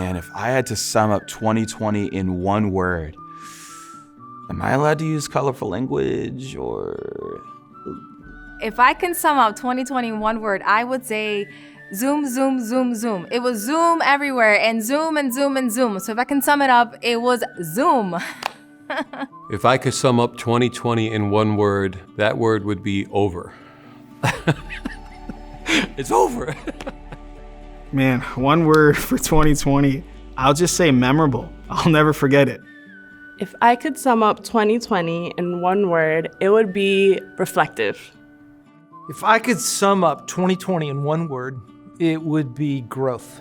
Man, if I had to sum up 2020 in one word, am I allowed to use colorful language or? If I can sum up 2020 in one word, I would say Zoom, Zoom, Zoom, Zoom. It was Zoom everywhere and Zoom and Zoom and Zoom. So if I can sum it up, it was Zoom. If I could sum up 2020 in one word, that word would be over. It's over. Man, one word for 2020. I'll just say memorable. I'll never forget it. If I could sum up 2020 in one word, it would be reflective. If I could sum up 2020 in one word, it would be growth.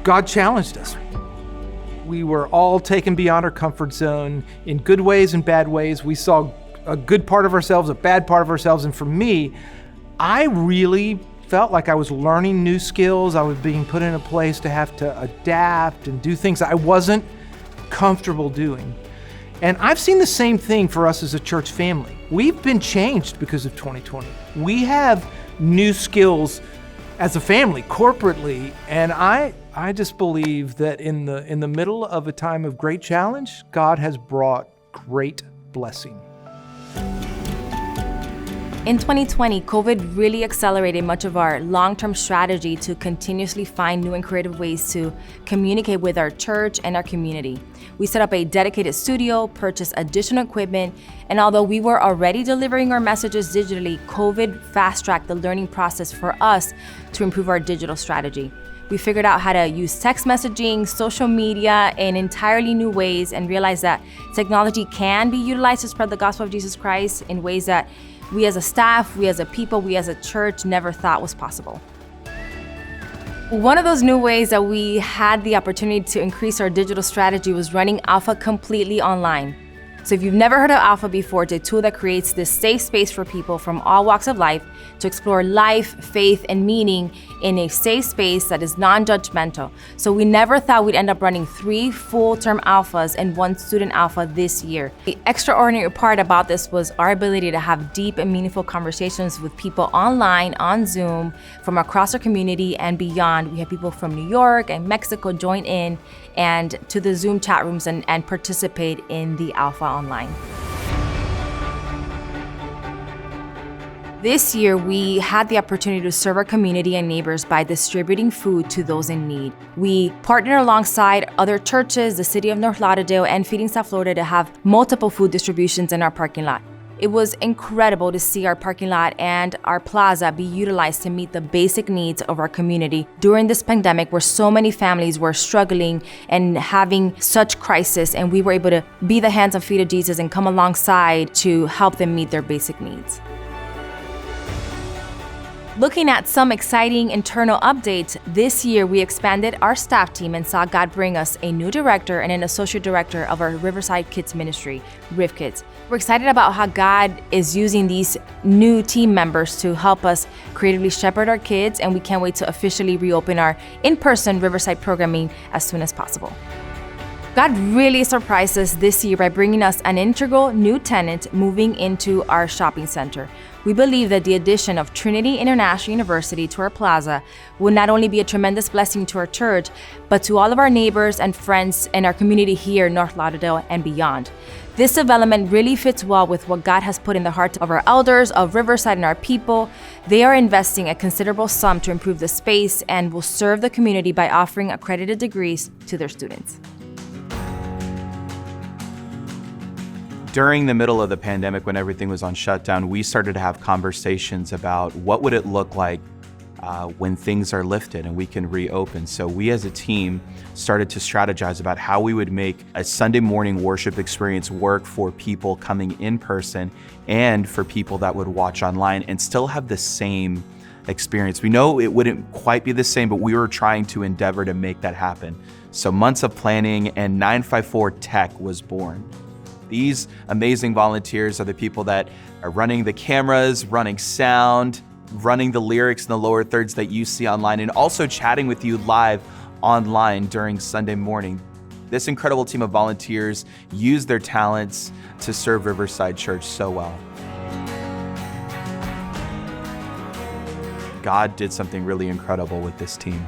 God challenged us. We were all taken beyond our comfort zone in good ways and bad ways. We saw a good part of ourselves, a bad part of ourselves. And for me, I really felt like I was learning new skills. I was being put in a place to have to adapt and do things I wasn't comfortable doing. And I've seen the same thing for us as a church family. We've been changed because of 2020. We have new skills as a family, corporately, and I just believe that in the middle of a time of great challenge, God has brought great blessing. In 2020, COVID really accelerated much of our long-term strategy to continuously find new and creative ways to communicate with our church and our community. We set up a dedicated studio, purchased additional equipment, and although we were already delivering our messages digitally, COVID fast-tracked the learning process for us to improve our digital strategy. We figured out how to use text messaging, social media in entirely new ways, and realized that technology can be utilized to spread the gospel of Jesus Christ in ways that we as a staff, we as a people, we as a church never thought was possible. One of those new ways that we had the opportunity to increase our digital strategy was running Alpha completely online. So if you've never heard of Alpha before, it's a tool that creates this safe space for people from all walks of life to explore life, faith, and meaning in a safe space that is non-judgmental. So we never thought we'd end up running 3 full-term Alphas and 1 student Alpha this year. The extraordinary part about this was our ability to have deep and meaningful conversations with people online, on Zoom, from across our community and beyond. We had people from New York and Mexico join in and to the Zoom chat rooms and participate in the Alpha online. This year, we had the opportunity to serve our community and neighbors by distributing food to those in need. We partnered alongside other churches, the city of North Lauderdale, and Feeding South Florida to have multiple food distributions in our parking lot. It was incredible to see our parking lot and our plaza be utilized to meet the basic needs of our community during this pandemic where so many families were struggling and having such crisis, and we were able to be the hands and feet of Jesus and come alongside to help them meet their basic needs. Looking at some exciting internal updates, this year we expanded our staff team and saw God bring us a new director and an associate director of our Riverside Kids ministry, Riv Kids. We're excited about how God is using these new team members to help us creatively shepherd our kids, and we can't wait to officially reopen our in-person Riverside programming as soon as possible. God really surprised us this year by bringing us an integral new tenant moving into our shopping center. We believe that the addition of Trinity International University to our plaza will not only be a tremendous blessing to our church, but to all of our neighbors and friends and our community here in North Lauderdale and beyond. This development really fits well with what God has put in the hearts of our elders, of Riverside, and our people. They are investing a considerable sum to improve the space and will serve the community by offering accredited degrees to their students. During the middle of the pandemic, when everything was on shutdown, we started to have conversations about what would it look like when things are lifted and we can reopen. So we as a team started to strategize about how we would make a Sunday morning worship experience work for people coming in person and for people that would watch online and still have the same experience. We know it wouldn't quite be the same, but we were trying to endeavor to make that happen. So months of planning and 954 Tech was born. These amazing volunteers are the people that are running the cameras, running sound, running the lyrics in the lower thirds that you see online, and also chatting with you live online during Sunday morning. This incredible team of volunteers use their talents to serve Riverside Church so well. God did something really incredible with this team.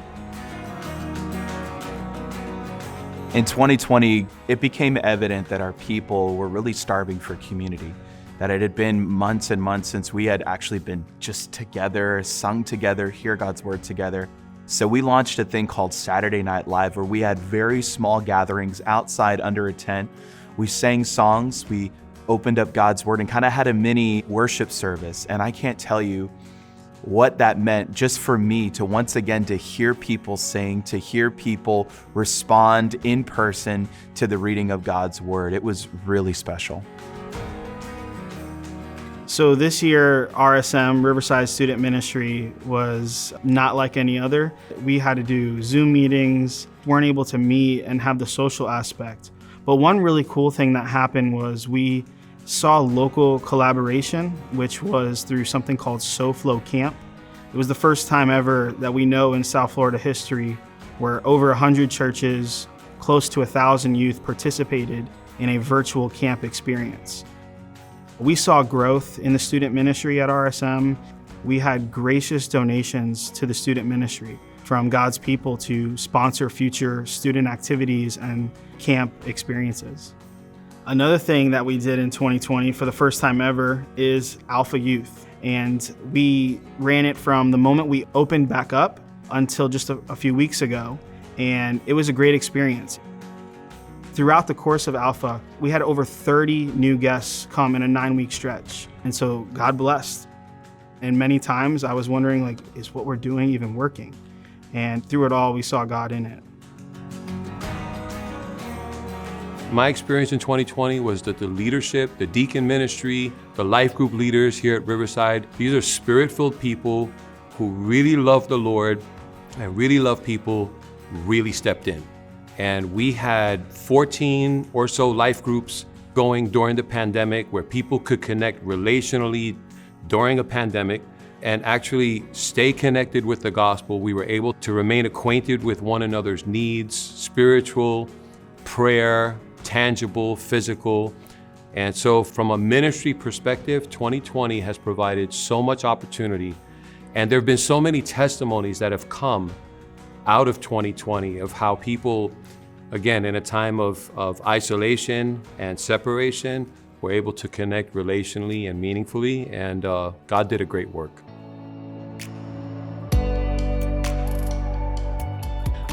In 2020, it became evident that our people were really starving for community, that it had been months and months since we had actually been just together, sung together, hear God's word together. So we launched a thing called Saturday Night Live, where we had very small gatherings outside under a tent. We sang songs, we opened up God's word and kind of had a mini worship service. And I can't tell you what that meant just for me to once again to hear people sing, to hear people respond in person to the reading of God's word. It was really special. So this year, RSM, Riverside Student Ministry, was not like any other. We had to do Zoom meetings, weren't able to meet and have the social aspect. But one really cool thing that happened was we saw local collaboration, which was through something called SoFlo Camp. It was the first time ever that we know in South Florida history where over 100 churches, close to 1,000 youth participated in a virtual camp experience. We saw growth in the student ministry at RSM. We had gracious donations to the student ministry from God's people to sponsor future student activities and camp experiences. Another thing that we did in 2020 for the first time ever is Alpha Youth. And we ran it from the moment we opened back up until just a few weeks ago. And it was a great experience. Throughout the course of Alpha, we had over 30 new guests come in a 9-week stretch. And so God blessed. And many times I was wondering, is what we're doing even working? And through it all, we saw God in it. My experience in 2020 was that the leadership, the deacon ministry, the life group leaders here at Riverside, these are spirit-filled people who really love the Lord and really love people, really stepped in. And we had 14 or so life groups going during the pandemic where people could connect relationally during a pandemic and actually stay connected with the gospel. We were able to remain acquainted with one another's needs, spiritual, prayer, tangible, physical. And so from a ministry perspective, 2020 has provided so much opportunity. And there have been so many testimonies that have come out of 2020 of how people, again, in a time of isolation and separation, were able to connect relationally and meaningfully. And God did a great work.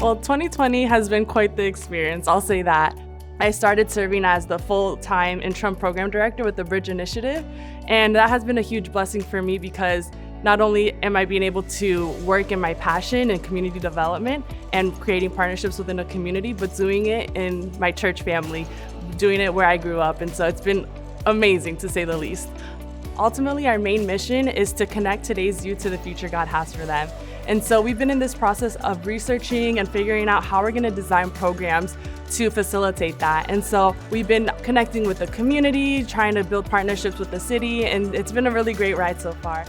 Well, 2020 has been quite the experience, I'll say that. I started serving as the full-time interim program director with the Bridge Initiative, and that has been a huge blessing for me because not only am I being able to work in my passion in community development and creating partnerships within a community, but doing it in my church family, doing it where I grew up, and so it's been amazing to say the least. Ultimately, our main mission is to connect today's youth to the future God has for them. And so we've been in this process of researching and figuring out how we're gonna design programs to facilitate that. And so we've been connecting with the community, trying to build partnerships with the city, and it's been a really great ride so far.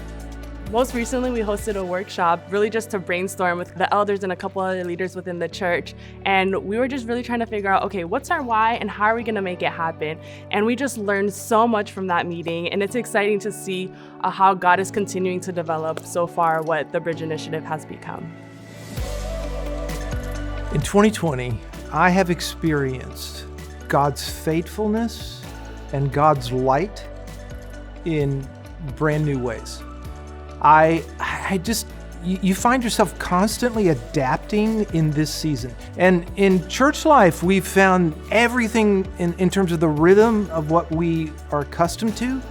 Most recently, we hosted a workshop really just to brainstorm with the elders and a couple other leaders within the church. And we were just really trying to figure out, okay, what's our why and how are we gonna make it happen? And we just learned so much from that meeting. And it's exciting to see how God is continuing to develop so far what the Bridge Initiative has become. In 2020, I have experienced God's faithfulness and God's light in brand new ways. You find yourself constantly adapting in this season. And in church life, we've found everything in terms of the rhythm of what we are accustomed to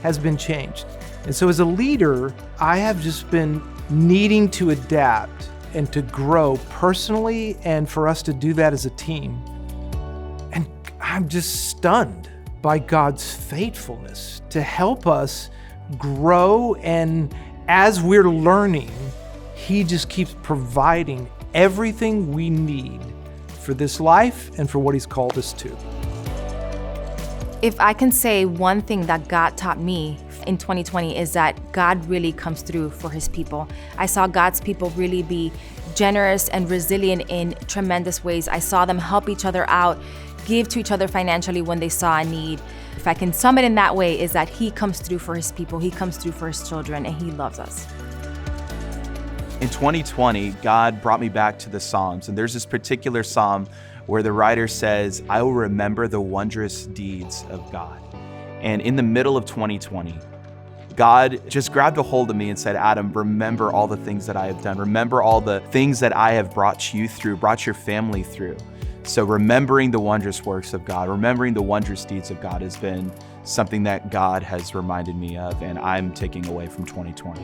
has been changed. And so as a leader, I have just been needing to adapt and to grow personally and for us to do that as a team. And I'm just stunned by God's faithfulness to help us grow, and as we're learning, He just keeps providing everything we need for this life and for what He's called us to. If I can say one thing that God taught me in 2020 is that God really comes through for His people. I saw God's people really be generous and resilient in tremendous ways. I saw them help each other out, give to each other financially when they saw a need. If I can sum it in that way, is that He comes through for His people, He comes through for His children, and He loves us. In 2020, God brought me back to the Psalms, and there's this particular psalm where the writer says, I will remember the wondrous deeds of God. And in the middle of 2020, God just grabbed a hold of me and said, Adam, remember all the things that I have done. Remember all the things that I have brought you through, brought your family through. So remembering the wondrous works of God, remembering the wondrous deeds of God has been something that God has reminded me of, and I'm taking away from 2020.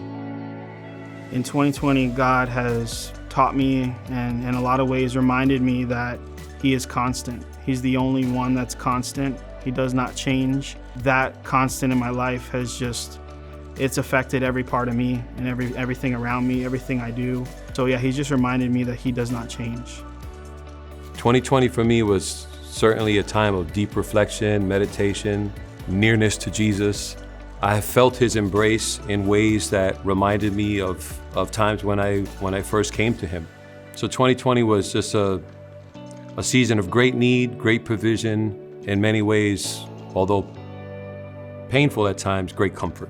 In 2020, God has taught me and in a lot of ways reminded me that He is constant. He's the only one that's constant. He does not change. That constant in my life has it's affected every part of me and everything around me, everything I do. So yeah, He's just reminded me that He does not change. 2020 for me was certainly a time of deep reflection, meditation, nearness to Jesus. I have felt His embrace in ways that reminded me of times when I first came to Him. So 2020 was just a season of great need, great provision, in many ways, although painful at times, great comfort.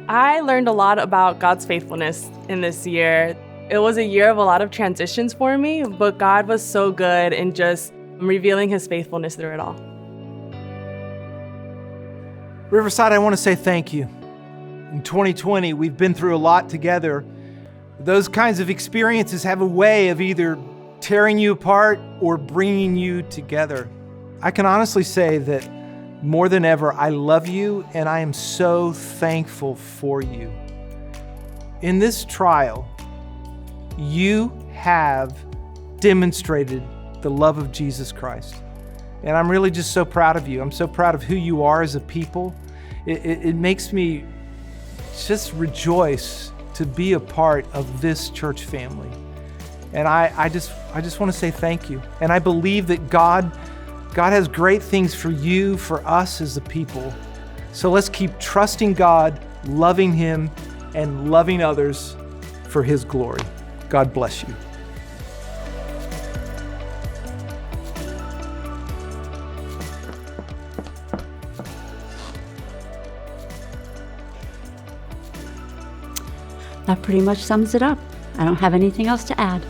I learned a lot about God's faithfulness in this year. It was a year of a lot of transitions for me, but God was so good in just revealing His faithfulness through it all. Riverside, I want to say thank you. In 2020, we've been through a lot together. Those kinds of experiences have a way of either tearing you apart or bringing you together. I can honestly say that more than ever, I love you and I am so thankful for you. In this trial, you have demonstrated the love of Jesus Christ. And I'm really just so proud of you. I'm so proud of who you are as a people. It makes me just rejoice to be a part of this church family. And I just want to say thank you. And I believe that God has great things for you, for us as a people. So let's keep trusting God, loving Him, and loving others for His glory. God bless you. That pretty much sums it up. I don't have anything else to add.